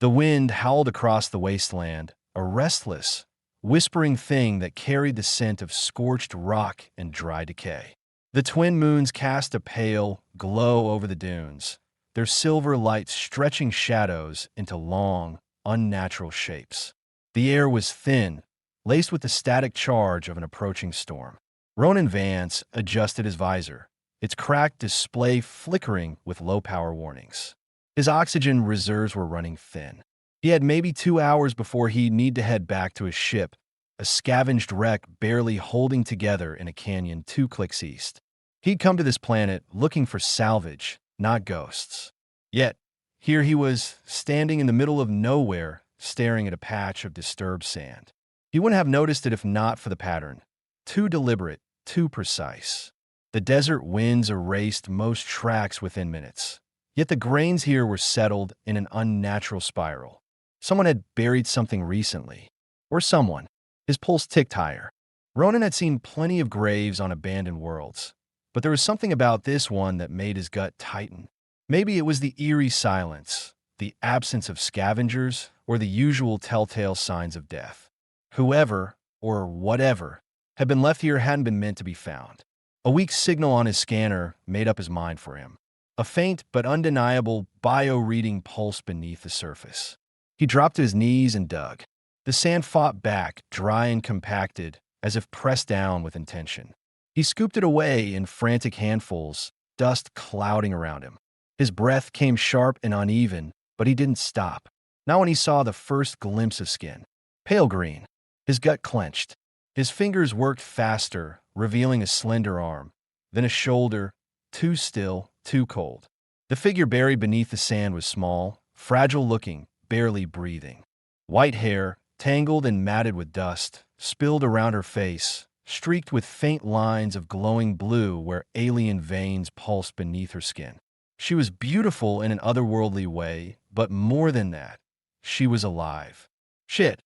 The wind howled across the wasteland, a restless, whispering thing that carried the scent of scorched rock and dry decay. The twin moons cast a pale glow over the dunes, their silver light stretching shadows into long, unnatural shapes. The air was thin, laced with the static charge of an approaching storm. Ronan Vance adjusted his visor, its cracked display flickering with low-power warnings. His oxygen reserves were running thin. He had maybe 2 hours before he'd need to head back to his ship, a scavenged wreck barely holding together in a canyon 2 clicks east. He'd come to this planet looking for salvage, not ghosts. Yet, here he was, standing in the middle of nowhere, staring at a patch of disturbed sand. He wouldn't have noticed it if not for the pattern. Too deliberate, too precise. The desert winds erased most tracks within minutes. Yet the grains here were settled in an unnatural spiral. Someone had buried something recently. Or someone. His pulse ticked higher. Ronan had seen plenty of graves on abandoned worlds, but there was something about this one that made his gut tighten. Maybe it was the eerie silence, the absence of scavengers, or the usual telltale signs of death. Whoever, or whatever, had been left here hadn't been meant to be found. A weak signal on his scanner made up his mind for him. A faint but undeniable bio-reading pulse beneath the surface. He dropped to his knees and dug. The sand fought back, dry and compacted, as if pressed down with intention. He scooped it away in frantic handfuls, dust clouding around him. His breath came sharp and uneven, but he didn't stop. Not when he saw the first glimpse of skin. Pale green. His gut clenched. His fingers worked faster, revealing a slender arm, then a shoulder, too still, too cold. The figure buried beneath the sand was small, fragile-looking, barely breathing. White hair, tangled and matted with dust, spilled around her face, streaked with faint lines of glowing blue where alien veins pulsed beneath her skin. She was beautiful in an otherworldly way, but more than that, she was alive. Shit,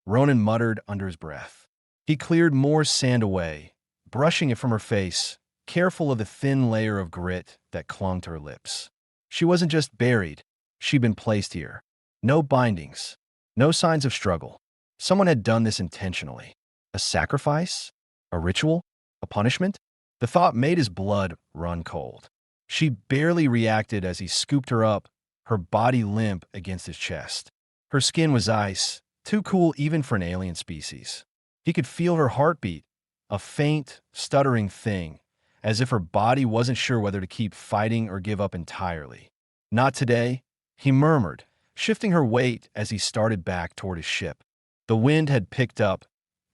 Ronan muttered under his breath. He cleared more sand away, brushing it from her face, careful of the thin layer of grit that clung to her lips. She wasn't just buried, she'd been placed here. No bindings, no signs of struggle. Someone had done this intentionally. A sacrifice? A ritual? A punishment? The thought made his blood run cold. She barely reacted as he scooped her up, her body limp against his chest. Her skin was ice, too cool even for an alien species. He could feel her heartbeat, a faint, stuttering thing, as if her body wasn't sure whether to keep fighting or give up entirely. Not today, he murmured, shifting her weight as he started back toward his ship. The wind had picked up,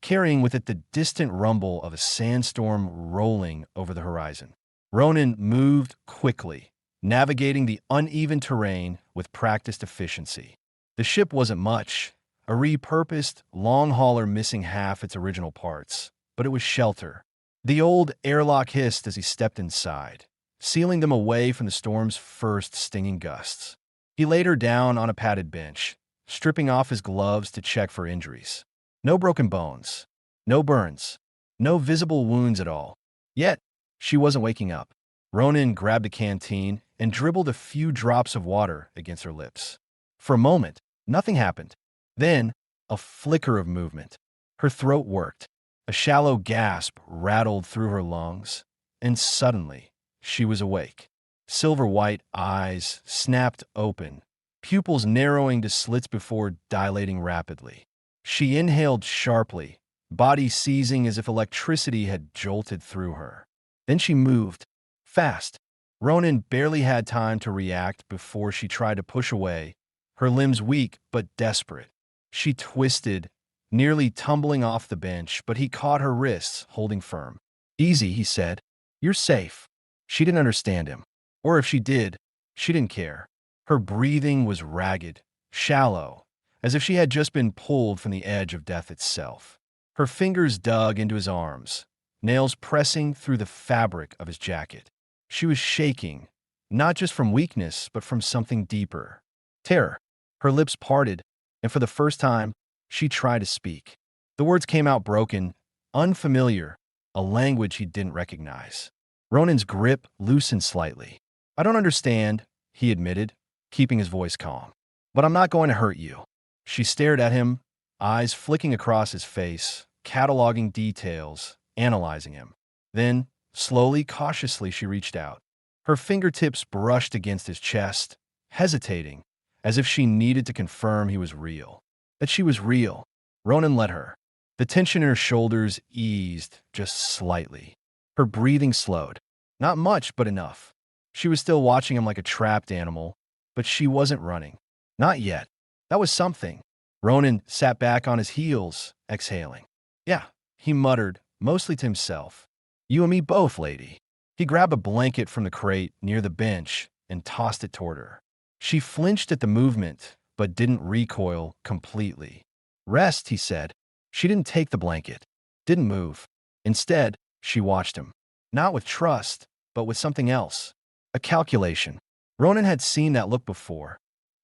carrying with it the distant rumble of a sandstorm rolling over the horizon. Ronan moved quickly, navigating the uneven terrain with practiced efficiency. The ship wasn't much, a repurposed, long hauler missing half its original parts, but it was shelter. The old airlock hissed as he stepped inside, sealing them away from the storm's first stinging gusts. He laid her down on a padded bench, stripping off his gloves to check for injuries. No broken bones, no burns, no visible wounds at all. Yet, she wasn't waking up. Ronan grabbed a canteen and dribbled a few drops of water against her lips. For a moment, nothing happened. Then, a flicker of movement. Her throat worked. A shallow gasp rattled through her lungs, and suddenly, she was awake. Silver-white eyes snapped open, pupils narrowing to slits before dilating rapidly. She inhaled sharply, body seizing as if electricity had jolted through her. Then she moved, fast. Ronan barely had time to react before she tried to push away, her limbs weak but desperate. She twisted, nearly tumbling off the bench, but he caught her wrists, holding firm. "Easy," he said. "You're safe." She didn't understand him. Or if she did, she didn't care. Her breathing was ragged, shallow, as if she had just been pulled from the edge of death itself. Her fingers dug into his arms, nails pressing through the fabric of his jacket. She was shaking, not just from weakness, but from something deeper. Terror. Her lips parted, and for the first time, she tried to speak. The words came out broken, unfamiliar, a language he didn't recognize. Ronan's grip loosened slightly. "I don't understand," he admitted, keeping his voice calm. But I'm not going to hurt you. She stared at him, eyes flicking across his face, cataloging details, analyzing him. Then, slowly, cautiously, she reached out. Her fingertips brushed against his chest, hesitating, as if she needed to confirm he was real. That she was real. Ronan let her. The tension in her shoulders eased just slightly. Her breathing slowed. Not much, but enough. She was still watching him like a trapped animal, but she wasn't running. Not yet. That was something. Ronan sat back on his heels, exhaling. Yeah, he muttered, mostly to himself. You and me both, lady. He grabbed a blanket from the crate near the bench and tossed it toward her. She flinched at the movement, but didn't recoil completely. Rest, he said. She didn't take the blanket, didn't move. Instead, she watched him. Not with trust, but with something else. A calculation. Ronan had seen that look before.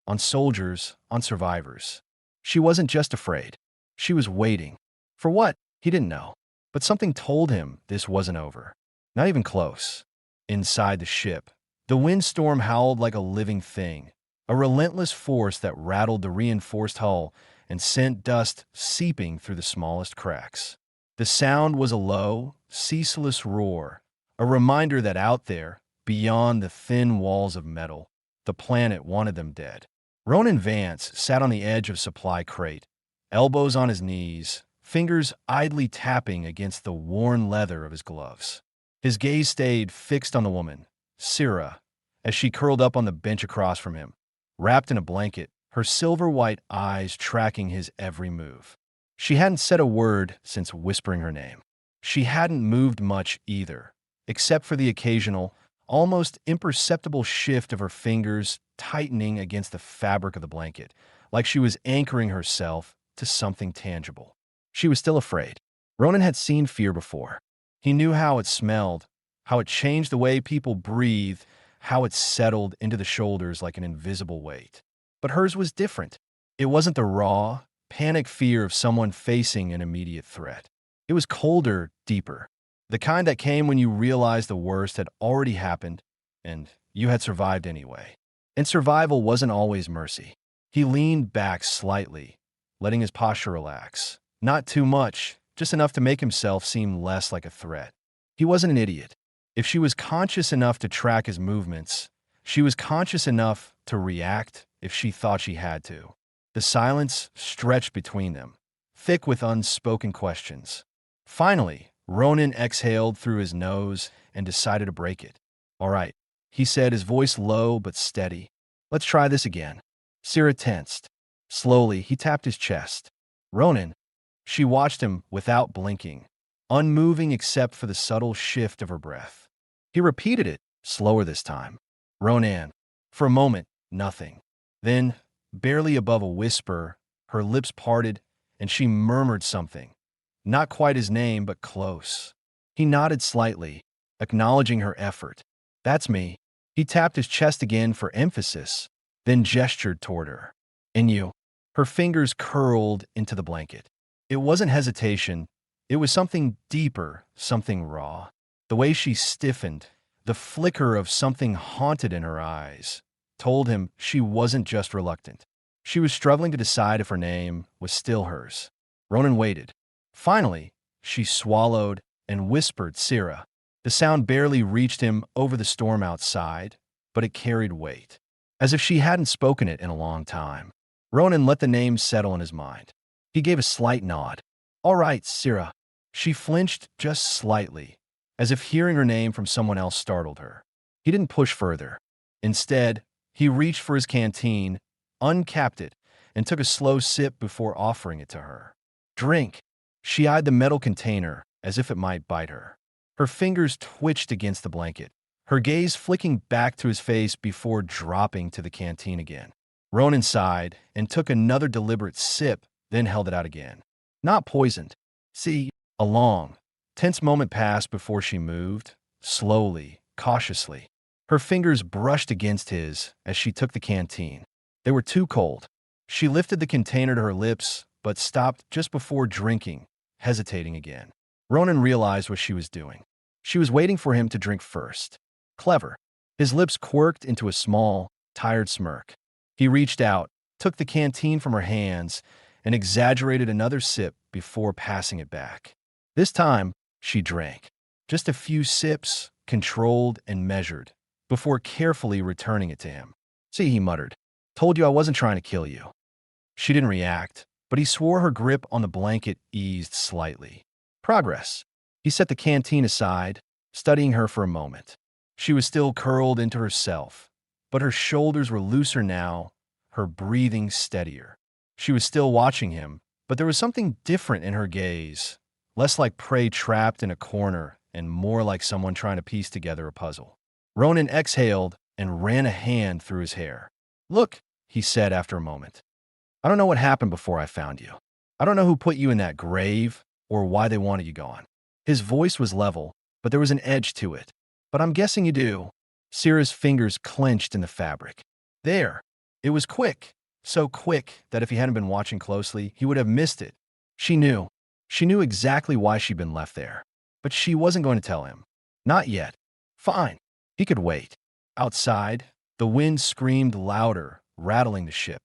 On soldiers, on survivors. She wasn't just afraid. She was waiting. For what? He didn't know. But something told him this wasn't over. Not even close. Inside the ship, the windstorm howled like a living thing, a relentless force that rattled the reinforced hull and sent dust seeping through the smallest cracks. The sound was a low, ceaseless roar, a reminder that out there, beyond the thin walls of metal, the planet wanted them dead. Ronan Vance sat on the edge of supply crate, elbows on his knees, fingers idly tapping against the worn leather of his gloves. His gaze stayed fixed on the woman, Syrah, as she curled up on the bench across from him, wrapped in a blanket, her silver-white eyes tracking his every move. She hadn't said a word since whispering her name. She hadn't moved much either, except for the occasional, almost imperceptible shift of her fingers tightening against the fabric of the blanket, like she was anchoring herself to something tangible. She was still afraid. Ronan had seen fear before. He knew how it smelled, how it changed the way people breathed, how it settled into the shoulders like an invisible weight. But hers was different. It wasn't the raw, panic fear of someone facing an immediate threat. It was colder, deeper. The kind that came when you realized the worst had already happened, and you had survived anyway. And survival wasn't always mercy. He leaned back slightly, letting his posture relax. Not too much, just enough to make himself seem less like a threat. He wasn't an idiot. If she was conscious enough to track his movements, she was conscious enough to react if she thought she had to. The silence stretched between them, thick with unspoken questions. Finally, Ronan exhaled through his nose and decided to break it. All right, he said, his voice low but steady. Let's try this again. Syrah tensed. Slowly, he tapped his chest. Ronan. She watched him without blinking, unmoving except for the subtle shift of her breath. He repeated it, slower this time. Ronan. For a moment, nothing. Then, barely above a whisper, her lips parted and she murmured something. Not quite his name, but close. He nodded slightly, acknowledging her effort. That's me. He tapped his chest again for emphasis, then gestured toward her. And you. Her fingers curled into the blanket. It wasn't hesitation. It was something deeper, something raw. The way she stiffened, the flicker of something haunted in her eyes, told him she wasn't just reluctant. She was struggling to decide if her name was still hers. Ronan waited. Finally, she swallowed and whispered Syrah. The sound barely reached him over the storm outside, but it carried weight, as if she hadn't spoken it in a long time. Ronan let the name settle in his mind. He gave a slight nod. All right, Syrah. She flinched just slightly, as if hearing her name from someone else startled her. He didn't push further. Instead, he reached for his canteen, uncapped it, and took a slow sip before offering it to her. Drink. She eyed the metal container as if it might bite her. Her fingers twitched against the blanket, her gaze flicking back to his face before dropping to the canteen again. Ronan sighed and took another deliberate sip, then held it out again. Not poisoned. See, a long, tense moment passed before she moved, slowly, cautiously. Her fingers brushed against his as she took the canteen. They were too cold. She lifted the container to her lips, but stopped just before drinking, hesitating again. Ronan realized what she was doing. She was waiting for him to drink first. Clever. His lips quirked into a small, tired smirk. He reached out, took the canteen from her hands, and exaggerated another sip before passing it back. This time, she drank. Just a few sips, controlled and measured, before carefully returning it to him. "See," he muttered. "Told you I wasn't trying to kill you." She didn't react, but he swore her grip on the blanket eased slightly. Progress. He set the canteen aside, studying her for a moment. She was still curled into herself, but her shoulders were looser now, her breathing steadier. She was still watching him, but there was something different in her gaze, less like prey trapped in a corner and more like someone trying to piece together a puzzle. Ronan exhaled and ran a hand through his hair. "Look," he said after a moment. "I don't know what happened before I found you. I don't know who put you in that grave or why they wanted you gone." His voice was level, but there was an edge to it. "But I'm guessing you do." Syrah's fingers clenched in the fabric. There. It was quick. So quick that if he hadn't been watching closely, he would have missed it. She knew. She knew exactly why she'd been left there. But she wasn't going to tell him. Not yet. Fine. He could wait. Outside, the wind screamed louder, rattling the ship.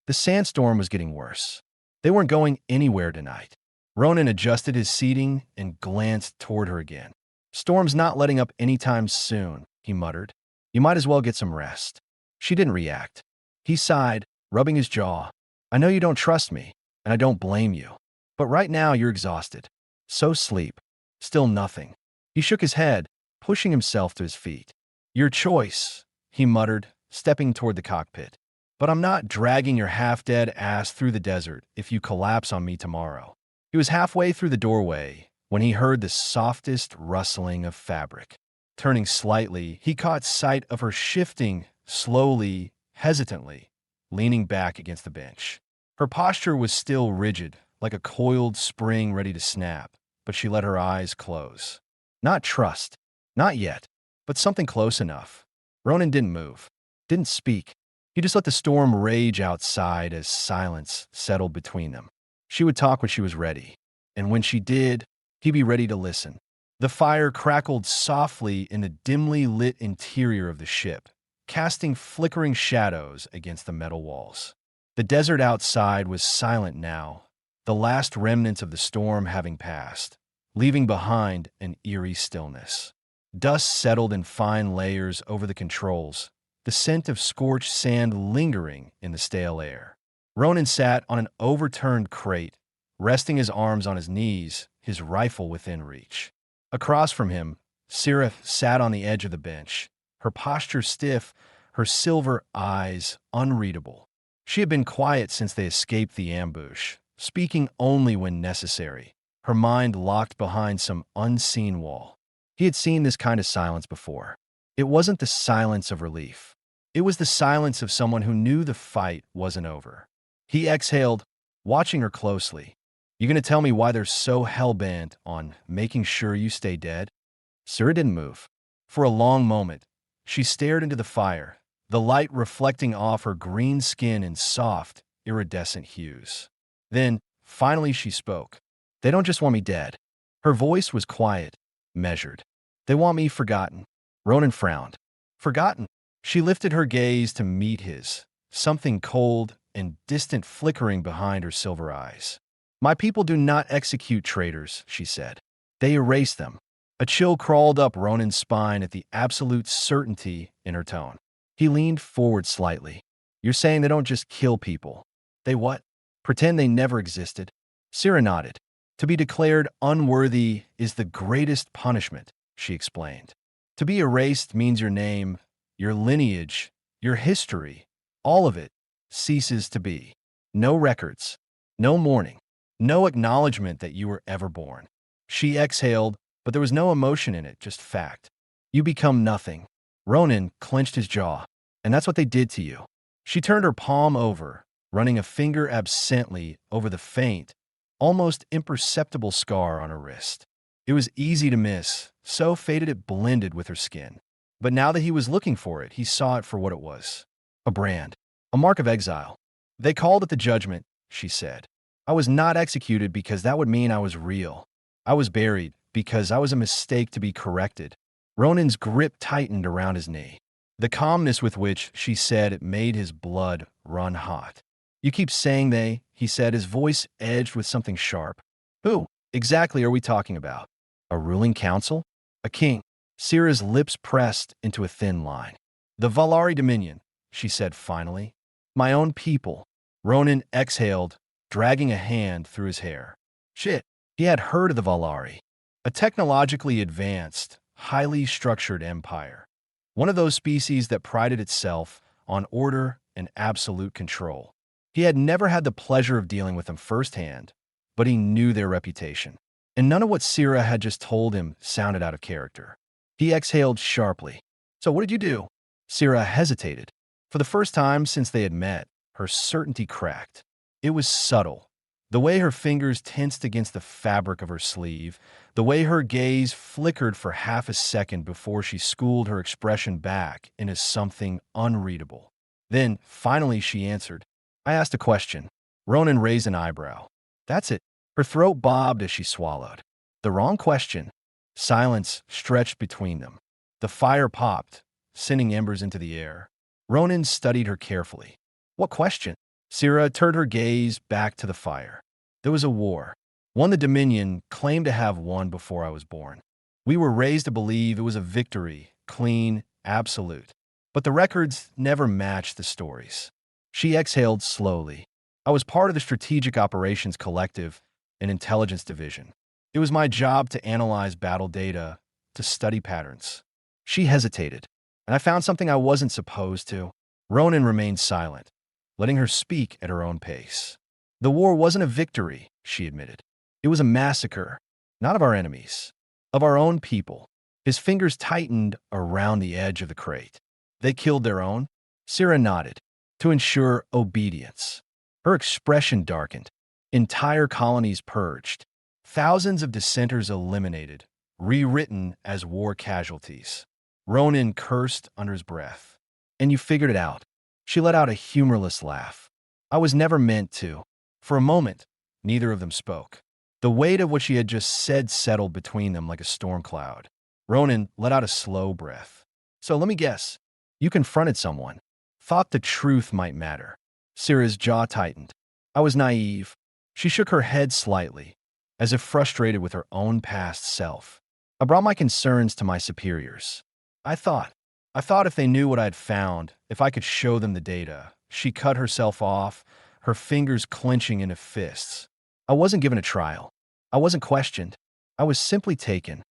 The sandstorm was getting worse. They weren't going anywhere tonight. Ronan adjusted his seating and glanced toward her again. "Storm's not letting up anytime soon," he muttered. "You might as well get some rest." She didn't react. He sighed, rubbing his jaw. "I know you don't trust me, and I don't blame you. But right now you're exhausted. So sleep." Still nothing. He shook his head, pushing himself to his feet. "Your choice," he muttered, stepping toward the cockpit. "But I'm not dragging your half-dead ass through the desert if you collapse on me tomorrow." He was halfway through the doorway when he heard the softest rustling of fabric. Turning slightly, he caught sight of her shifting, slowly, hesitantly, leaning back against the bench. Her posture was still rigid, like a coiled spring ready to snap, but she let her eyes close. Not trust. Not yet. But something close enough. Ronan didn't move. Didn't speak. He just let the storm rage outside as silence settled between them. She would talk when she was ready. And when she did, he'd be ready to listen. The fire crackled softly in the dimly lit interior of the ship, casting flickering shadows against the metal walls. The desert outside was silent now, the last remnants of the storm having passed, leaving behind an eerie stillness. Dust settled in fine layers over the controls, the scent of scorched sand lingering in the stale air. Ronan sat on an overturned crate, resting his arms on his knees, his rifle within reach. Across from him, Syrah sat on the edge of the bench, her posture stiff, her silver eyes unreadable. She had been quiet since they escaped the ambush, speaking only when necessary, her mind locked behind some unseen wall. He had seen this kind of silence before. It wasn't the silence of relief. It was the silence of someone who knew the fight wasn't over. He exhaled, watching her closely. "You gonna tell me why they're so hell-bent on making sure you stay dead?" Syrah didn't move. For a long moment, she stared into the fire, the light reflecting off her green skin in soft, iridescent hues. Then, finally she spoke. "They don't just want me dead." Her voice was quiet, measured. "They want me forgotten." Ronan frowned. "Forgotten?" She lifted her gaze to meet his, something cold and distant flickering behind her silver eyes. "My people do not execute traitors," she said. "They erase them." A chill crawled up Ronan's spine at the absolute certainty in her tone. He leaned forward slightly. "You're saying they don't just kill people. They what? Pretend they never existed?" Syrah nodded. "To be declared unworthy is the greatest punishment," she explained. "To be erased means your name, your lineage, your history, all of it, ceases to be. No records, no mourning, no acknowledgement that you were ever born." She exhaled, but there was no emotion in it, just fact. "You become nothing." Ronan clenched his jaw. "And that's what they did to you." She turned her palm over, running a finger absently over the faint, almost imperceptible scar on her wrist. It was easy to miss, so faded it blended with her skin. But now that he was looking for it, he saw it for what it was. A brand. A mark of exile. "They called it the judgment," she said. "I was not executed because that would mean I was real. I was buried because I was a mistake to be corrected." Ronan's grip tightened around his knee. The calmness with which she said it made his blood run hot. You keep saying they, he said, his voice edged with something sharp. Who exactly are we talking about? A ruling council? A king? Syrah's lips pressed into a thin line. The Valari Dominion, she said finally. My own people. Ronan exhaled, dragging a hand through his hair. Shit, he had heard of the Valari. A technologically advanced, highly structured empire. One of those species that prided itself on order and absolute control. He had never had the pleasure of dealing with them firsthand, but he knew their reputation. And none of what Syrah had just told him sounded out of character. He exhaled sharply. So what did you do? Syrah hesitated. For the first time since they had met, her certainty cracked. It was subtle. The way her fingers tensed against the fabric of her sleeve, the way her gaze flickered for half a second before she schooled her expression back into something unreadable. Then, finally, she answered. I asked a question. Ronan raised an eyebrow. That's it. Her throat bobbed as she swallowed. The wrong question. Silence stretched between them. The fire popped, sending embers into the air. Ronan studied her carefully. What question? Syrah turned her gaze back to the fire. There was a war. One the Dominion claimed to have won before I was born. We were raised to believe it was a victory, clean, absolute. But the records never matched the stories. She exhaled slowly. I was part of the Strategic Operations Collective, an intelligence division. It was my job to analyze battle data, to study patterns. She hesitated, and I found something I wasn't supposed to. Ronan remained silent, letting her speak at her own pace. The war wasn't a victory, she admitted. It was a massacre, not of our enemies, of our own people. His fingers tightened around the edge of the crate. They killed their own? Syrah nodded, to ensure obedience. Her expression darkened. Entire colonies purged. Thousands of dissenters eliminated, rewritten as war casualties. Ronan cursed under his breath. And you figured it out. She let out a humorless laugh. I was never meant to. For a moment, neither of them spoke. The weight of what she had just said settled between them like a storm cloud. Ronan let out a slow breath. So let me guess. You confronted someone. Thought the truth might matter. Syrah's jaw tightened. I was naive. She shook her head slightly, as if frustrated with her own past self. I brought my concerns to my superiors. I thought if they knew what I had found, if I could show them the data. She cut herself off, her fingers clenching into fists. I wasn't given a trial. I wasn't questioned. I was simply taken.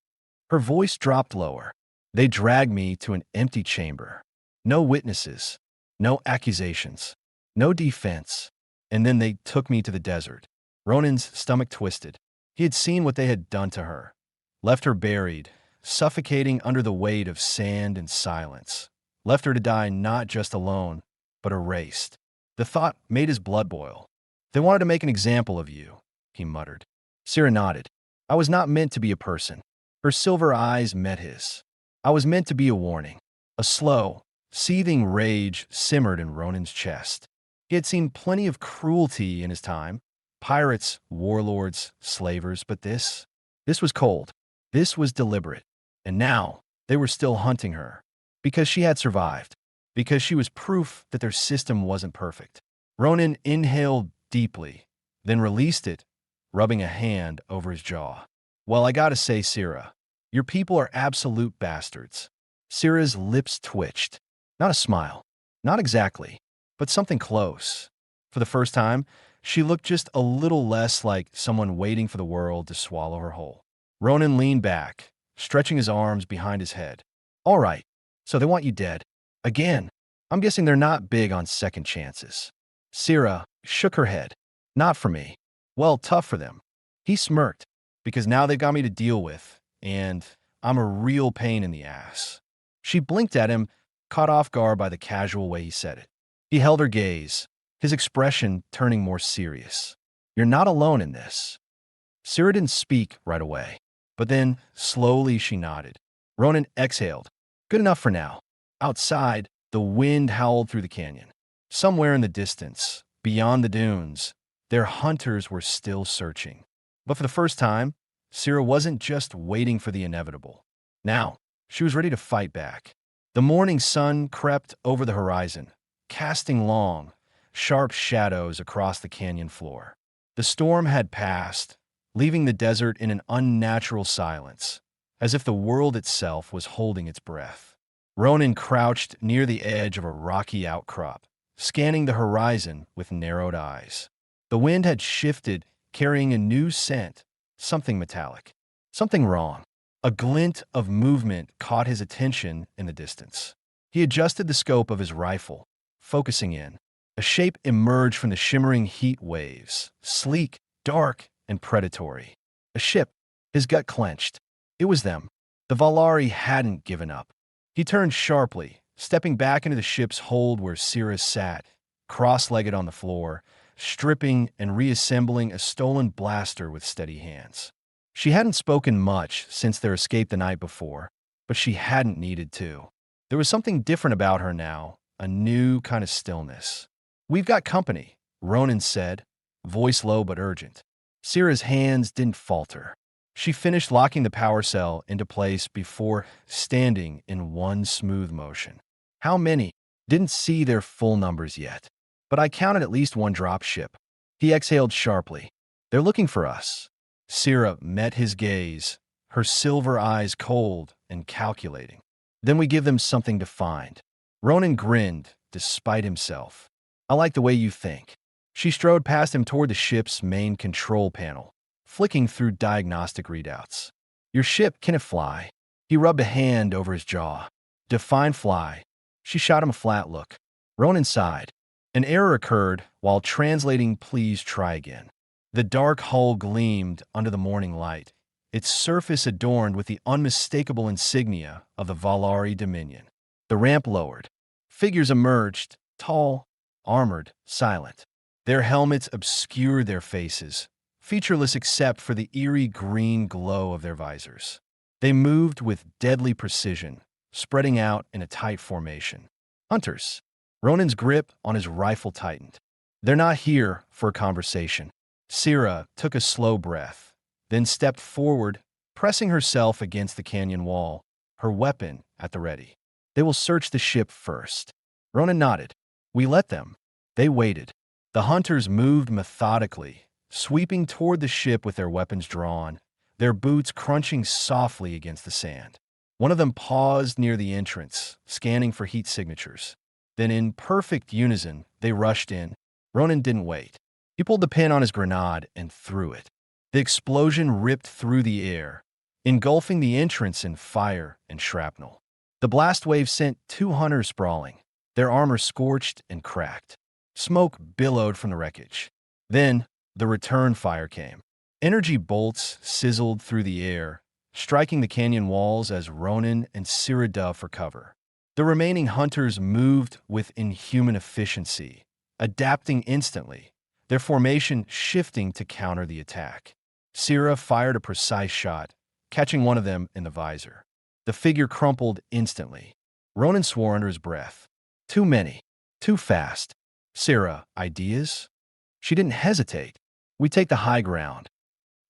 Her voice dropped lower. They dragged me to an empty chamber. No witnesses, no accusations, no defense. And then they took me to the desert. Ronan's stomach twisted. He had seen what they had done to her. Left her buried, suffocating under the weight of sand and silence. Left her to die not just alone, but erased. The thought made his blood boil. They wanted to make an example of you, he muttered. Syrah nodded. I was not meant to be a person. Her silver eyes met his. I was meant to be a warning. A slow, seething rage simmered in Ronan's chest. He had seen plenty of cruelty in his time. Pirates, warlords, slavers, but this was cold. This was deliberate. And now, they were still hunting her. Because she had survived. Because she was proof that their system wasn't perfect. Ronan inhaled deeply, then released it, rubbing a hand over his jaw. Well, I gotta say, Syrah, your people are absolute bastards. Syrah's lips twitched. Not a smile. Not exactly, but something close. For the first time, she looked just a little less like someone waiting for the world to swallow her whole. Ronan leaned back, stretching his arms behind his head. All right, so they want you dead. Again, I'm guessing they're not big on second chances. Syrah shook her head. Not for me. Well, tough for them. He smirked, because now they've got me to deal with, and I'm a real pain in the ass. She blinked at him, caught off guard by the casual way he said it. He held her gaze, his expression turning more serious. You're not alone in this. Syrah didn't speak right away, but then, slowly she nodded. Ronan exhaled. Good enough for now. Outside, the wind howled through the canyon. Somewhere in the distance, beyond the dunes, their hunters were still searching. But for the first time, Syrah wasn't just waiting for the inevitable. Now, she was ready to fight back. The morning sun crept over the horizon, casting long, sharp shadows across the canyon floor. The storm had passed, leaving the desert in an unnatural silence, as if the world itself was holding its breath. Ronan crouched near the edge of a rocky outcrop, scanning the horizon with narrowed eyes. The wind had shifted, carrying a new scent, something metallic. Something wrong. A glint of movement caught his attention in the distance. He adjusted the scope of his rifle, focusing in. A shape emerged from the shimmering heat waves, sleek, dark, and predatory. A ship. His gut clenched. It was them. The Valari hadn't given up. He turned sharply, stepping back into the ship's hold where Cirrus sat, cross-legged on the floor, stripping and reassembling a stolen blaster with steady hands. She hadn't spoken much since their escape the night before, but she hadn't needed to. There was something different about her now, a new kind of stillness. "We've got company," Ronan said, voice low but urgent. Cirrus's hands didn't falter. She finished locking the power cell into place before standing in one smooth motion. "How many?" "Didn't see their full numbers yet, but I counted at least one drop ship." He exhaled sharply. "They're looking for us." Cirrus met his gaze, her silver eyes cold and calculating. "Then we give them something to find." Ronan grinned, despite himself. "I like the way you think." She strode past him toward the ship's main control panel, flicking through diagnostic readouts. "Your ship, can it fly?" He rubbed a hand over his jaw. "Define fly." She shot him a flat look. Ronan sighed. An error occurred while translating "please try again." The dark hull gleamed under the morning light, its surface adorned with the unmistakable insignia of the Valari Dominion. The ramp lowered. Figures emerged, tall, armored, silent. Their helmets obscured their faces, featureless except for the eerie green glow of their visors. They moved with deadly precision, spreading out in a tight formation. "Hunters." Ronan's grip on his rifle tightened. "They're not here for a conversation." Cirrus took a slow breath, then stepped forward, pressing herself against the canyon wall, her weapon at the ready. "They will search the ship first." Ronan nodded. "We let them." They waited. The hunters moved methodically, sweeping toward the ship with their weapons drawn, their boots crunching softly against the sand. One of them paused near the entrance, scanning for heat signatures. Then in perfect unison, they rushed in. Ronan didn't wait. He pulled the pin on his grenade and threw it. The explosion ripped through the air, engulfing the entrance in fire and shrapnel. The blast wave sent 2 hunters sprawling, their armor scorched and cracked. Smoke billowed from the wreckage. Then, the return fire came. Energy bolts sizzled through the air, striking the canyon walls as Ronan and Cirrus dove for cover. The remaining hunters moved with inhuman efficiency, adapting instantly, their formation shifting to counter the attack. Cirrus fired a precise shot, catching one of them in the visor. The figure crumpled instantly. Ronan swore under his breath. "Too many. Too fast." "Cirrus, ideas?" She didn't hesitate. "We take the high ground."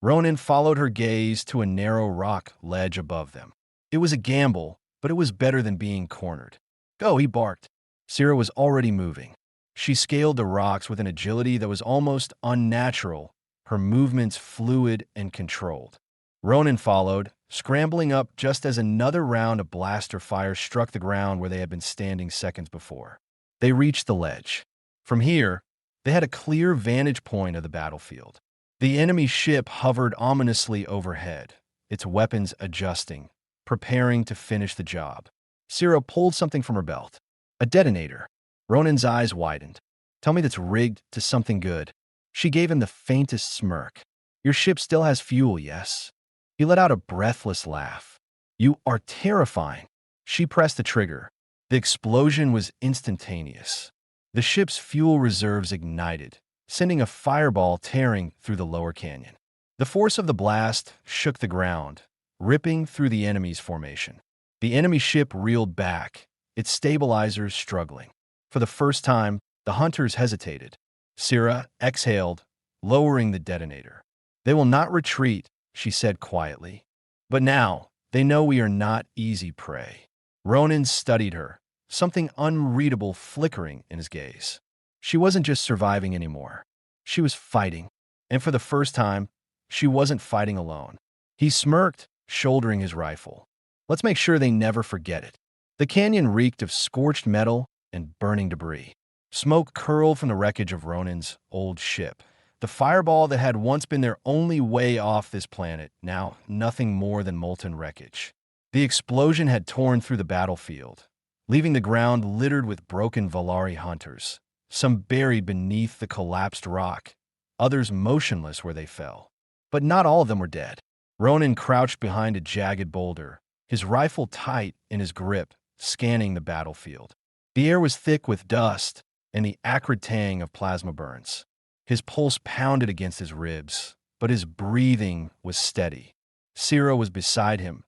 Ronan followed her gaze to a narrow rock ledge above them. It was a gamble, but it was better than being cornered. "Go," he barked. Cirrus was already moving. She scaled the rocks with an agility that was almost unnatural, her movements fluid and controlled. Ronan followed, scrambling up just as another round of blaster fire struck the ground where they had been standing seconds before. They reached the ledge. From here, they had a clear vantage point of the battlefield. The enemy ship hovered ominously overhead, its weapons adjusting, preparing to finish the job. Cirrus pulled something from her belt. A detonator. Ronan's eyes widened. "Tell me that's rigged to something good." She gave him the faintest smirk. "Your ship still has fuel, yes?" He let out a breathless laugh. "You are terrifying." She pressed the trigger. The explosion was instantaneous. The ship's fuel reserves ignited, sending a fireball tearing through the lower canyon. The force of the blast shook the ground, ripping through the enemy's formation. The enemy ship reeled back, its stabilizers struggling. For the first time, the hunters hesitated. Cirrus exhaled, lowering the detonator. "They will not retreat," she said quietly. "But now, they know we are not easy prey." Ronan studied her, something unreadable flickering in his gaze. She wasn't just surviving anymore. She was fighting. And for the first time, she wasn't fighting alone. He smirked, shouldering his rifle. Let's make sure they never forget it. The canyon reeked of scorched metal and burning debris. Smoke curled from the wreckage of Ronan's old ship. The fireball that had once been their only way off this planet, now nothing more than molten wreckage. The explosion had torn through the battlefield, leaving the ground littered with broken Valari hunters, some buried beneath the collapsed rock, others motionless where they fell. But not all of them were dead. Ronan crouched behind a jagged boulder, his rifle tight in his grip, scanning the battlefield. The air was thick with dust and the acrid tang of plasma burns. His pulse pounded against his ribs, but his breathing was steady. Sira was beside him,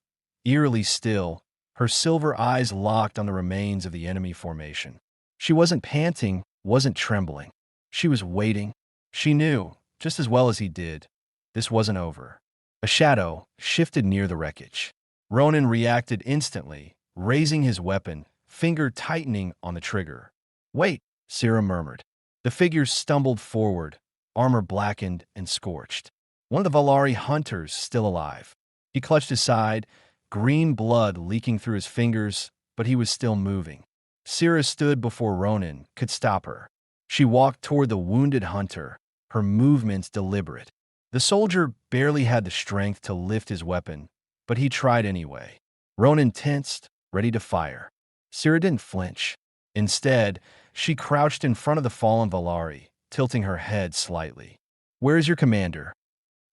eerily still, her silver eyes locked on the remains of the enemy formation. She wasn't panting, wasn't trembling. She was waiting. She knew, just as well as he did, this wasn't over. A shadow shifted near the wreckage. Ronan reacted instantly, raising his weapon, finger tightening on the trigger. "Wait," Sira murmured. The figure stumbled forward, armor blackened and scorched. One of the Valari hunters still alive. He clutched his side, green blood leaking through his fingers, but he was still moving. Sira stood before Ronan could stop her. She walked toward the wounded hunter, her movements deliberate. The soldier barely had the strength to lift his weapon, but he tried anyway. Ronan tensed, ready to fire. Sira didn't flinch. Instead, she crouched in front of the fallen Valari, tilting her head slightly. "Where is your commander?"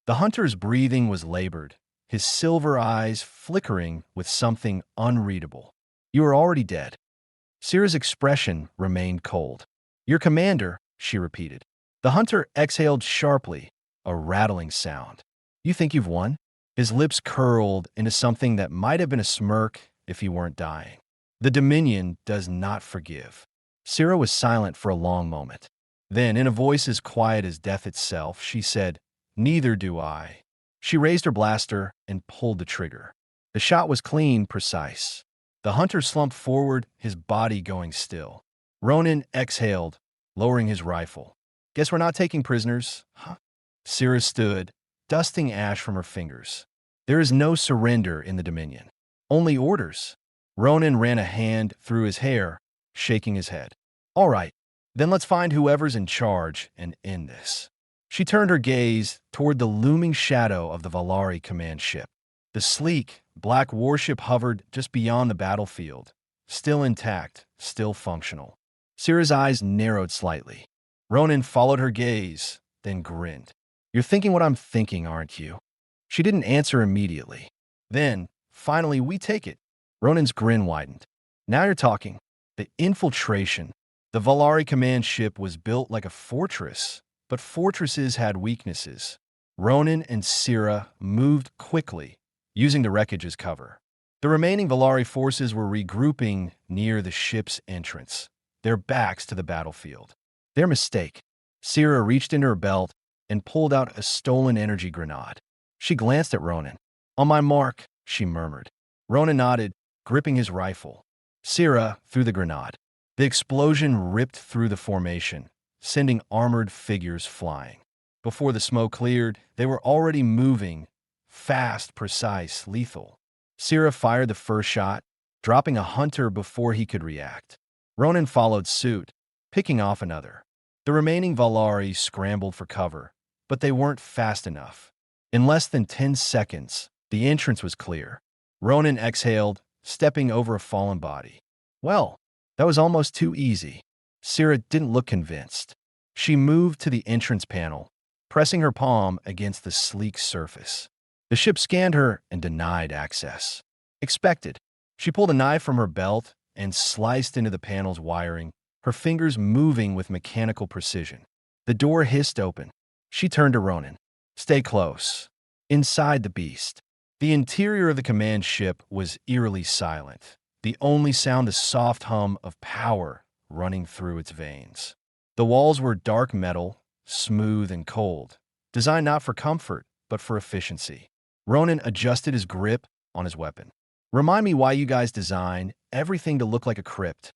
The hunter's breathing was labored, his silver eyes flickering with something unreadable. "You are already dead." Sira's expression remained cold. "Your commander," she repeated. The hunter exhaled sharply, a rattling sound. "You think you've won?" His lips curled into something that might have been a smirk if he weren't dying. The Dominion does not forgive. Sira was silent for a long moment. Then, in a voice as quiet as death itself, she said, "Neither do I." She raised her blaster and pulled the trigger. The shot was clean, precise. The hunter slumped forward, his body going still. Ronan exhaled, lowering his rifle. "Guess we're not taking prisoners, huh?" Sira stood, dusting ash from her fingers. "There is no surrender in the Dominion. Only orders." Ronan ran a hand through his hair, shaking his head. "All right, then let's find whoever's in charge and end this." She turned her gaze toward the looming shadow of the Valari command ship. The sleek, black warship hovered just beyond the battlefield, still intact, still functional. Sira's eyes narrowed slightly. Ronan followed her gaze, then grinned. "You're thinking what I'm thinking, aren't you?" She didn't answer immediately. Then, finally, "We take it." Ronan's grin widened. "Now you're talking." The infiltration. The Valari command ship was built like a fortress, but fortresses had weaknesses. Ronan and Sira moved quickly, using the wreckage as cover. The remaining Valari forces were regrouping near the ship's entrance, their backs to the battlefield. Their mistake. Sira reached into her belt and pulled out a stolen energy grenade. She glanced at Ronan. "On my mark," she murmured. Ronan nodded, gripping his rifle. Sira threw the grenade. The explosion ripped through the formation, sending armored figures flying. Before the smoke cleared, they were already moving, fast, precise, lethal. Sira fired the first shot, dropping a hunter before he could react. Ronan followed suit, picking off another. The remaining Valari scrambled for cover, but they weren't fast enough. In less than 10 seconds, the entrance was clear. Ronan exhaled, stepping over a fallen body. "Well, that was almost too easy." Sira didn't look convinced. She moved to the entrance panel, pressing her palm against the sleek surface. The ship scanned her and denied access. Expected. She pulled a knife from her belt and sliced into the panel's wiring, her fingers moving with mechanical precision. The door hissed open. She turned to Ronan. "Stay close." Inside the beast. The interior of the command ship was eerily silent, the only sound the soft hum of power running through its veins. The walls were dark metal, smooth and cold, designed not for comfort, but for efficiency. Ronan adjusted his grip on his weapon. "Remind me why you guys design everything to look like a crypt."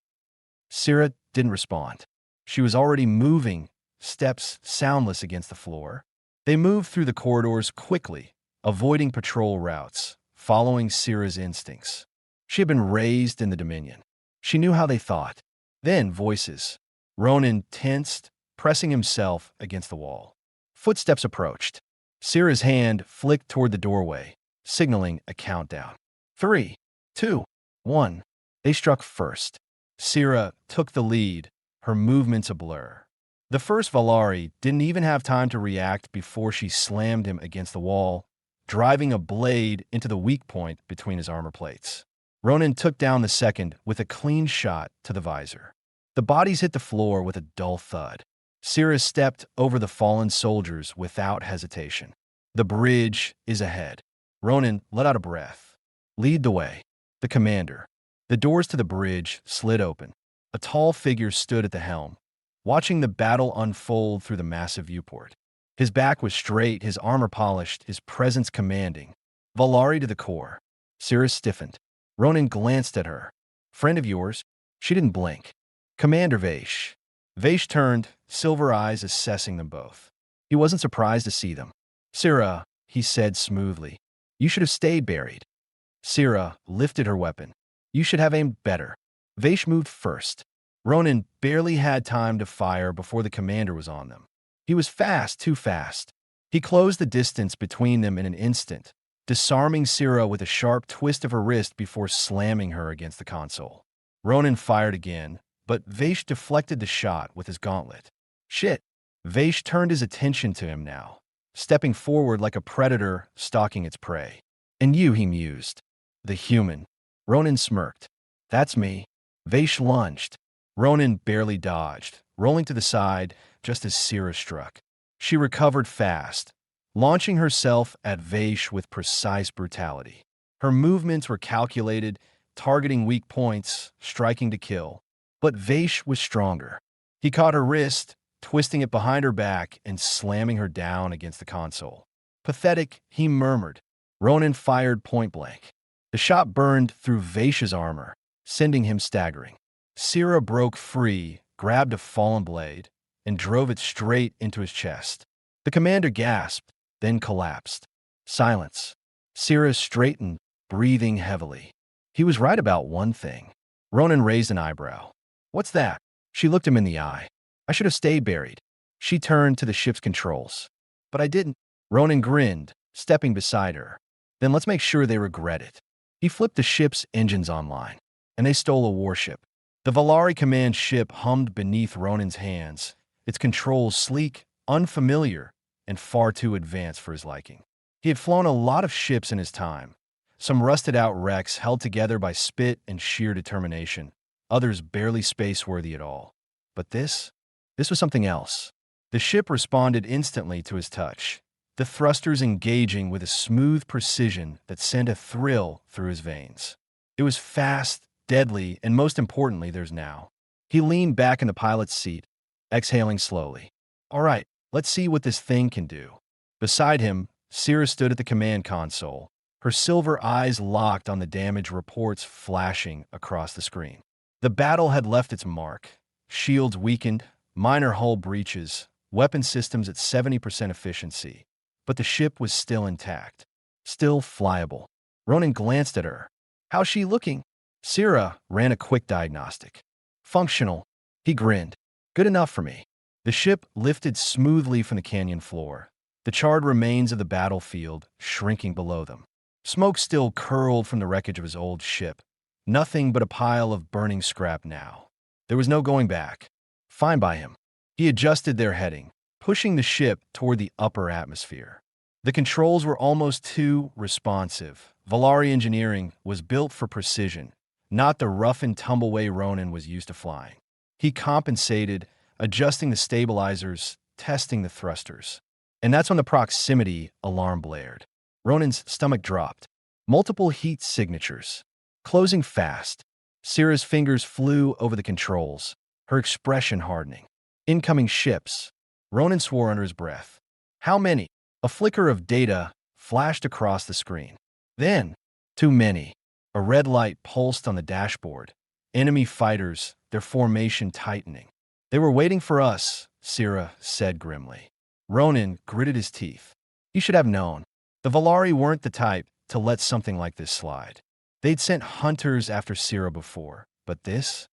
Sira didn't respond. She was already moving, steps soundless against the floor. They moved through the corridors quickly, avoiding patrol routes, following Syrah's instincts. She had been raised in the Dominion. She knew how they thought. Then voices. Ronan tensed, pressing himself against the wall. Footsteps approached. Syrah's hand flicked toward the doorway, signaling a countdown. 3, 2, 1. They struck first. Syrah took the lead, her movements a blur. The first Valari didn't even have time to react before she slammed him against the wall, driving a blade into the weak point between his armor plates. Ronan took down the second with a clean shot to the visor. The bodies hit the floor with a dull thud. Syrah stepped over the fallen soldiers without hesitation. The bridge is ahead. Ronan let out a breath. Lead the way. The commander. The doors to the bridge slid open. A tall figure stood at the helm, watching the battle unfold through the massive viewport. His back was straight, his armor polished, his presence commanding. Valari to the core. Syrah stiffened. Ronan glanced at her. Friend of yours? She didn't blink. Commander Vaish. Vaish turned, silver eyes assessing them both. He wasn't surprised to see them. Syrah, he said smoothly. You should have stayed buried. Syrah lifted her weapon. You should have aimed better. Vaish moved first. Ronan barely had time to fire before the commander was on them. He was fast, too fast. He closed the distance between them in an instant, disarming Syrah with a sharp twist of her wrist before slamming her against the console. Ronan fired again, but Vaish deflected the shot with his gauntlet. Shit. Vaish turned his attention to him now, stepping forward like a predator stalking its prey. And you, he mused. The human. Ronan smirked. That's me. Vaish lunged. Ronan barely dodged, rolling to the side just as Syrah struck. She recovered fast, launching herself at Vaish with precise brutality. Her movements were calculated, targeting weak points, striking to kill. But Vaish was stronger. He caught her wrist, twisting it behind her back and slamming her down against the console. Pathetic, he murmured. Ronan fired point blank. The shot burned through Vaish's armor, sending him staggering. Syrah broke free, grabbed a fallen blade, and drove it straight into his chest. The commander gasped, then collapsed. Silence. Syrah straightened, breathing heavily. He was right about one thing. Ronan raised an eyebrow. What's that? She looked him in the eye. I should have stayed buried. She turned to the ship's controls. But I didn't. Ronan grinned, stepping beside her. Then let's make sure they regret it. He flipped the ship's engines online, and they stole a warship. The Valari command ship hummed beneath Ronan's hands, its controls sleek, unfamiliar, and far too advanced for his liking. He had flown a lot of ships in his time, some rusted-out wrecks held together by spit and sheer determination, others barely space-worthy at all. But this was something else. The ship responded instantly to his touch, the thrusters engaging with a smooth precision that sent a thrill through his veins. It was fast, deadly, and most importantly, there's now. He leaned back in the pilot's seat, exhaling slowly. All right, let's see what this thing can do. Beside him, Syrah stood at the command console, her silver eyes locked on the damage reports flashing across the screen. The battle had left its mark. Shields weakened, minor hull breaches, weapon systems at 70% efficiency. But the ship was still intact, still flyable. Ronan glanced at her. How's she looking? Syrah ran a quick diagnostic. Functional. He grinned. Good enough for me. The ship lifted smoothly from the canyon floor, the charred remains of the battlefield shrinking below them. Smoke still curled from the wreckage of his old ship. Nothing but a pile of burning scrap now. There was no going back. Fine by him. He adjusted their heading, pushing the ship toward the upper atmosphere. The controls were almost too responsive. Valari engineering was built for precision, not the rough and tumble way Ronan was used to flying. He compensated, adjusting the stabilizers, testing the thrusters. And that's when the proximity alarm blared. Ronan's stomach dropped. Multiple heat signatures. Closing fast. Syrah's fingers flew over the controls, her expression hardening. Incoming ships. Ronan swore under his breath. How many? A flicker of data flashed across the screen. Then, too many. A red light pulsed on the dashboard. Enemy fighters, their formation tightening. They were waiting for us, Sira said grimly. Ronan gritted his teeth. He should have known. The Valari weren't the type to let something like this slide. They'd sent hunters after Sira before, but this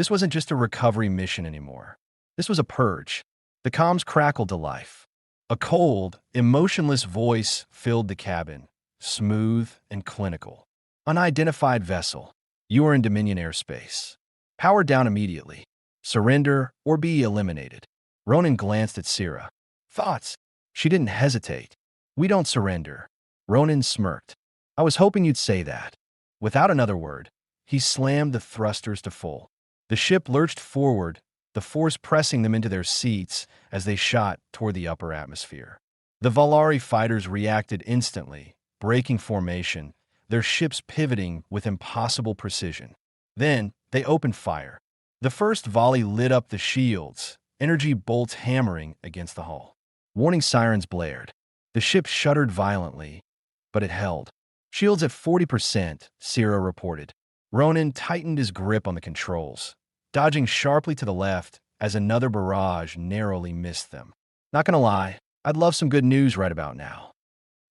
wasn't just a recovery mission anymore. This was a purge. The comms crackled to life. A cold, emotionless voice filled the cabin, smooth and clinical. Unidentified vessel. You are in Dominion airspace. Power down immediately. Surrender or be eliminated. Ronan glanced at Sira. Thoughts? She didn't hesitate. We don't surrender. Ronan smirked. I was hoping you'd say that. Without another word, he slammed the thrusters to full. The ship lurched forward, the force pressing them into their seats as they shot toward the upper atmosphere. The Valari fighters reacted instantly, breaking formation, their ships pivoting with impossible precision. Then, they opened fire. The first volley lit up the shields, energy bolts hammering against the hull. Warning sirens blared. The ship shuddered violently, but it held. Shields at 40%, Sira reported. Ronan tightened his grip on the controls, dodging sharply to the left as another barrage narrowly missed them. Not gonna lie, I'd love some good news right about now.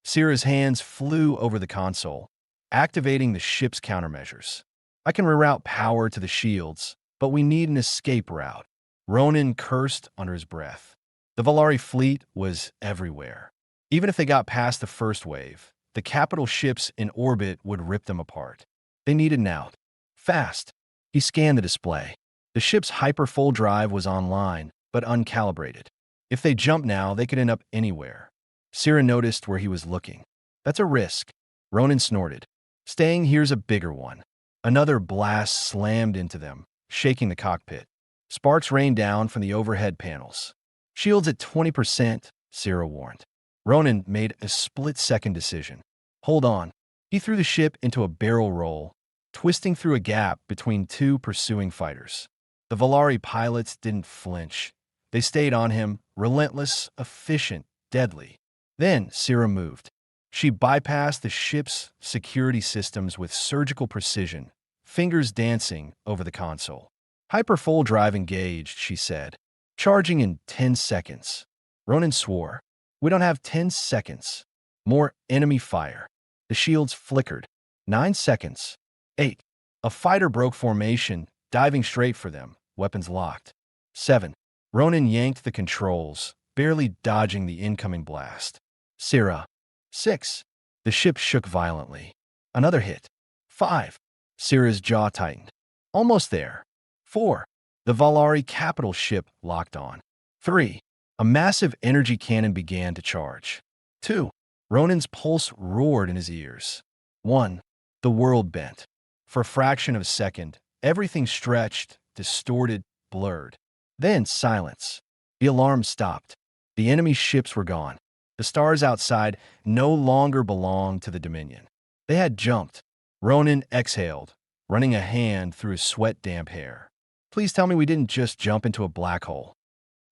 Sira's hands flew over the console, activating the ship's countermeasures. I can reroute power to the shields, but we need an escape route. Ronan cursed under his breath. The Valari fleet was everywhere. Even if they got past the first wave, the capital ships in orbit would rip them apart. They needed an out. Fast. He scanned the display. The ship's hyper-full drive was online, but uncalibrated. If they jumped now, they could end up anywhere. Sira noticed where he was looking. That's a risk. Ronan snorted. Staying here's a bigger one. Another blast slammed into them, shaking the cockpit. Sparks rained down from the overhead panels. Shields at 20%, Sira warned. Ronan made a split-second decision. Hold on. He threw the ship into a barrel roll, twisting through a gap between two pursuing fighters. The Valari pilots didn't flinch. They stayed on him, relentless, efficient, deadly. Then Sira moved. She bypassed the ship's security systems with surgical precision, fingers dancing over the console. Hyper-full drive engaged, she said. Charging in 10 seconds. Ronan swore. We don't have 10 seconds. More enemy fire. The shields flickered. 9 seconds. 8. A fighter broke formation, diving straight for them, weapons locked. 7. Ronan yanked the controls, barely dodging the incoming blast. Sira. 6. The ship shook violently. Another hit. 5. Sira's jaw tightened. Almost there. 4. The Valari capital ship locked on. 3. A massive energy cannon began to charge. 2. Ronan's pulse roared in his ears. 1. The world bent. For a fraction of a second, everything stretched, distorted, blurred. Then silence. The alarm stopped. The enemy ships were gone. The stars outside no longer belonged to the Dominion. They had jumped. Ronan exhaled, running a hand through his sweat-damp hair. Please tell me we didn't just jump into a black hole.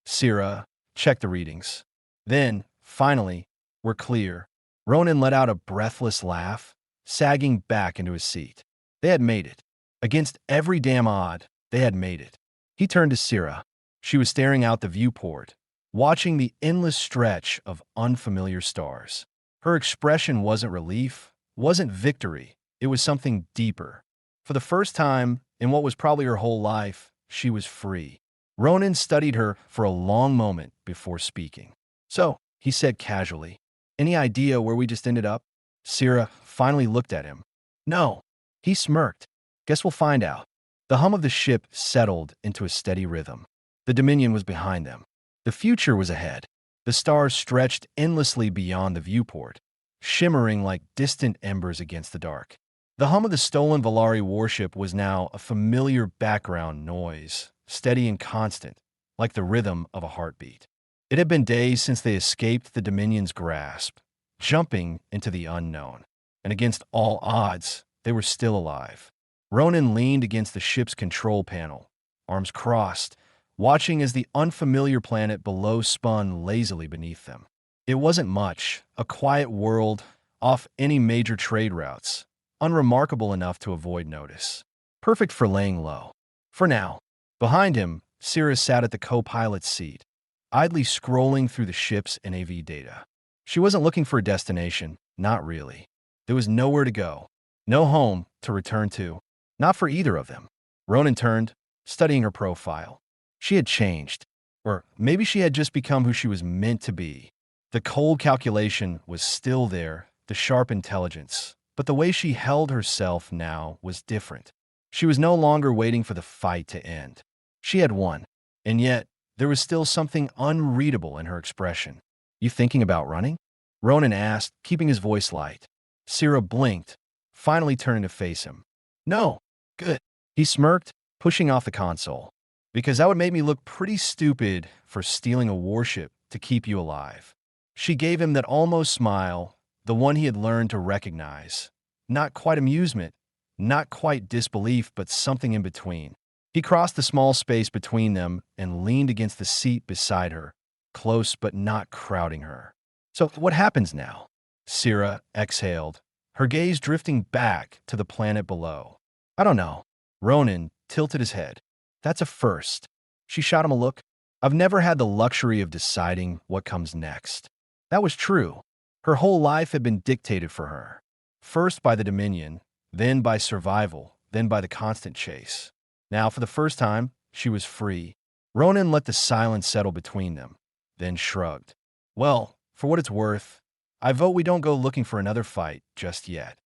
Sira, check the readings. Then, finally, we're clear. Ronan let out a breathless laugh, sagging back into his seat. They had made it. Against every damn odd, they had made it. He turned to Sira. She was staring out the viewport, watching the endless stretch of unfamiliar stars. Her expression wasn't relief, wasn't victory. It was something deeper. For the first time in what was probably her whole life, she was free. Ronan studied her for a long moment before speaking. So, he said casually, any idea where we just ended up? Sira finally looked at him. No. He smirked. Guess we'll find out. The hum of the ship settled into a steady rhythm. The Dominion was behind them. The future was ahead. The stars stretched endlessly beyond the viewport, shimmering like distant embers against the dark. The hum of the stolen Valari warship was now a familiar background noise, steady and constant, like the rhythm of a heartbeat. It had been days since they escaped the Dominion's grasp, jumping into the unknown. And against all odds, they were still alive. Ronan leaned against the ship's control panel, arms crossed, watching as the unfamiliar planet below spun lazily beneath them. It wasn't much, a quiet world, off any major trade routes, unremarkable enough to avoid notice. Perfect for laying low. For now. Behind him, Syrah sat at the co-pilot's seat, idly scrolling through the ship's NAV data. She wasn't looking for a destination, not really. There was nowhere to go, no home to return to, not for either of them. Ronan turned, studying her profile. She had changed, or maybe she had just become who she was meant to be. The cold calculation was still there, the sharp intelligence, but the way she held herself now was different. She was no longer waiting for the fight to end. She had won, and yet there was still something unreadable in her expression. "You thinking about running?" Ronan asked, keeping his voice light. Syrah blinked, finally turning to face him. "No." "Good." He smirked, pushing off the console. "Because that would make me look pretty stupid for stealing a warship to keep you alive." She gave him that almost smile, the one he had learned to recognize. Not quite amusement, not quite disbelief, but something in between. He crossed the small space between them and leaned against the seat beside her, close but not crowding her. "So what happens now?" Syrah exhaled, her gaze drifting back to the planet below. "I don't know." Ronan tilted his head. "That's a first." She shot him a look. "I've never had the luxury of deciding what comes next." That was true. Her whole life had been dictated for her. First by the Dominion, then by survival, then by the constant chase. Now, for the first time, she was free. Ronan let the silence settle between them, then shrugged. "Well, for what it's worth, I vote we don't go looking for another fight just yet."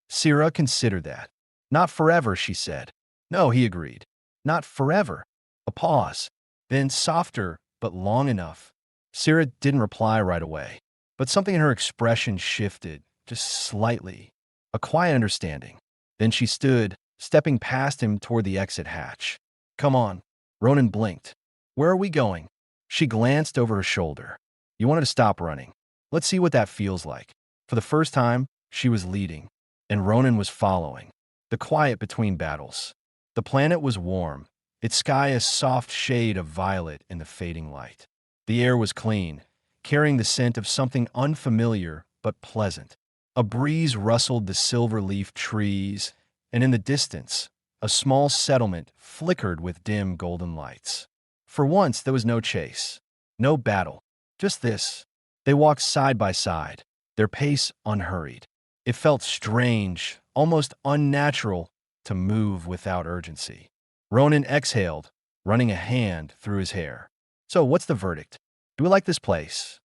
Syrah considered that. "Not forever," she said. "No," he agreed. "Not forever." A pause. Then softer, but long enough. Syrah didn't reply right away, but something in her expression shifted, just slightly. A quiet understanding. Then she stood, stepping past him toward the exit hatch. "Come on." Ronan blinked. "Where are we going?" She glanced over her shoulder. "You wanted to stop running. Let's see what that feels like." For the first time, she was leading, and Ronan was following. The quiet between battles. The planet was warm, its sky a soft shade of violet in the fading light. The air was clean, carrying the scent of something unfamiliar but pleasant. A breeze rustled the silver-leaf trees, and in the distance, a small settlement flickered with dim golden lights. For once, there was no chase, no battle, just this. They walked side by side, their pace unhurried. It felt strange, almost unnatural, to move without urgency. Ronan exhaled, running a hand through his hair. "So, what's the verdict? Do we like this place?"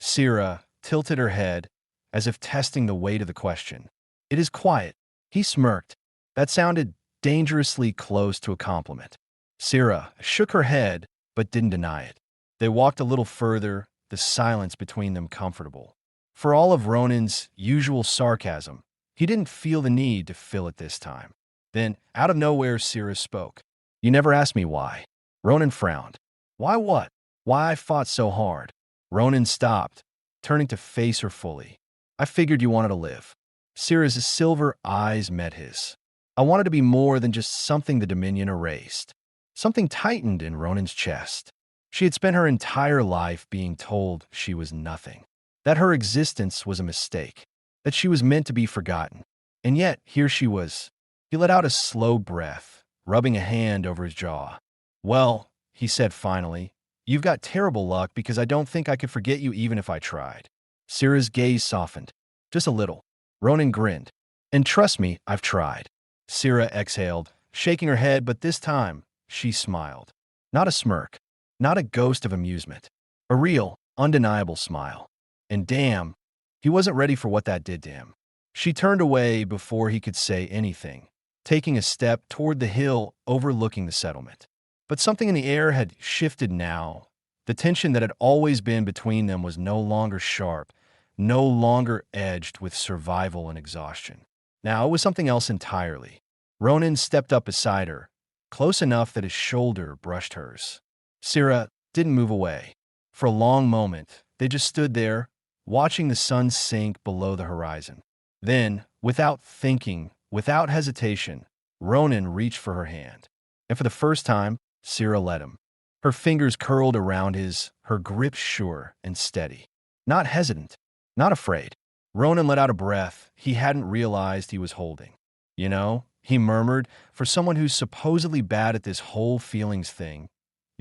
Syrah tilted her head, as if testing the weight of the question. "It is quiet." He smirked. That sounded dangerously close to a compliment. Syrah shook her head, but didn't deny it. They walked a little further, the silence between them comfortable. For all of Ronan's usual sarcasm, he didn't feel the need to fill it this time. Then, out of nowhere, Syrah spoke. "You never asked me why." Ronan frowned. "Why what?" "Why I fought so hard." Ronan stopped, turning to face her fully. "I figured you wanted to live." Syrah's silver eyes met his. "I wanted to be more than just something the Dominion erased." Something tightened in Ronan's chest. She had spent her entire life being told she was nothing, that her existence was a mistake, that she was meant to be forgotten. And yet, here she was. He let out a slow breath, rubbing a hand over his jaw. "Well," he said finally, "you've got terrible luck because I don't think I could forget you even if I tried." Syrah's gaze softened. "Just a little." Ronan grinned. "And trust me, I've tried." Syrah exhaled, shaking her head, but this time, she smiled. Not a smirk, not a ghost of amusement. A real, undeniable smile. And damn, he wasn't ready for what that did to him. She turned away before he could say anything, taking a step toward the hill overlooking the settlement. But something in the air had shifted now. The tension that had always been between them was no longer sharp, no longer edged with survival and exhaustion. Now it was something else entirely. Ronan stepped up beside her, close enough that his shoulder brushed hers. Syrah didn't move away. For a long moment, they just stood there, watching the sun sink below the horizon. Then, without thinking, without hesitation, Ronan reached for her hand. And for the first time, Syrah let him. Her fingers curled around his, her grip sure and steady. Not hesitant, not afraid. Ronan let out a breath he hadn't realized he was holding. "You know," he murmured, "for someone who's supposedly bad at this whole feelings thing,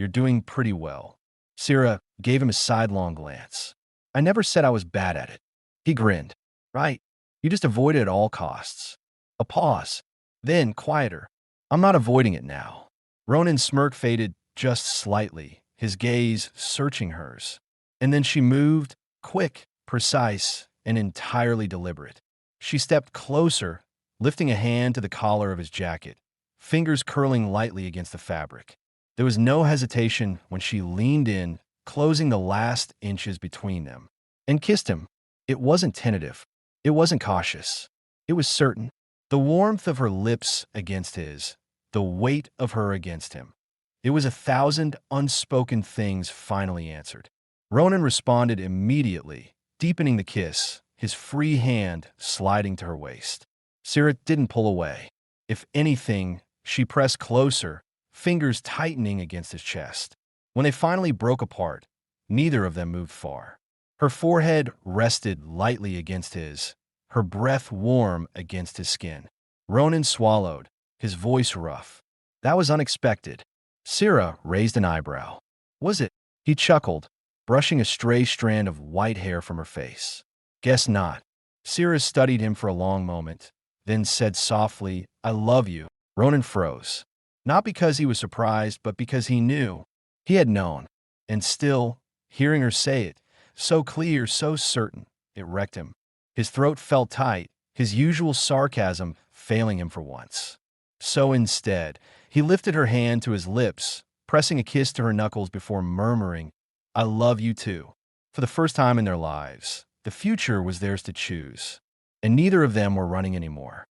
You're doing pretty well. Sira gave him a sidelong glance. I never said I was bad at it. He grinned. Right. You just avoid it at all costs. A pause. Then, quieter. I'm not avoiding it now. Ronan's smirk faded just slightly, his gaze searching hers. And then she moved, quick, precise, and entirely deliberate. She stepped closer, lifting a hand to the collar of his jacket, fingers curling lightly against the fabric. There was no hesitation when she leaned in, closing the last inches between them, and kissed him. It wasn't tentative. It wasn't cautious. It was certain. The warmth of her lips against his, the weight of her against him. It was 1,000 unspoken things finally answered. Ronan responded immediately, deepening the kiss, his free hand sliding to her waist. Sira didn't pull away. If anything, she pressed closer, fingers tightening against his chest. When they finally broke apart, neither of them moved far. Her forehead rested lightly against his, her breath warm against his skin. Ronan swallowed, his voice rough. That was unexpected. Sira raised an eyebrow. Was it? He chuckled, brushing a stray strand of white hair from her face. Guess not. Sira studied him for a long moment, then said softly, I love you. Ronan froze. Not because he was surprised, but because he knew. He had known. And still, hearing her say it, so clear, so certain, it wrecked him. His throat felt tight, his usual sarcasm failing him for once. So instead, he lifted her hand to his lips, pressing a kiss to her knuckles before murmuring, I love you too. For the first time in their lives, the future was theirs to choose. And neither of them were running anymore.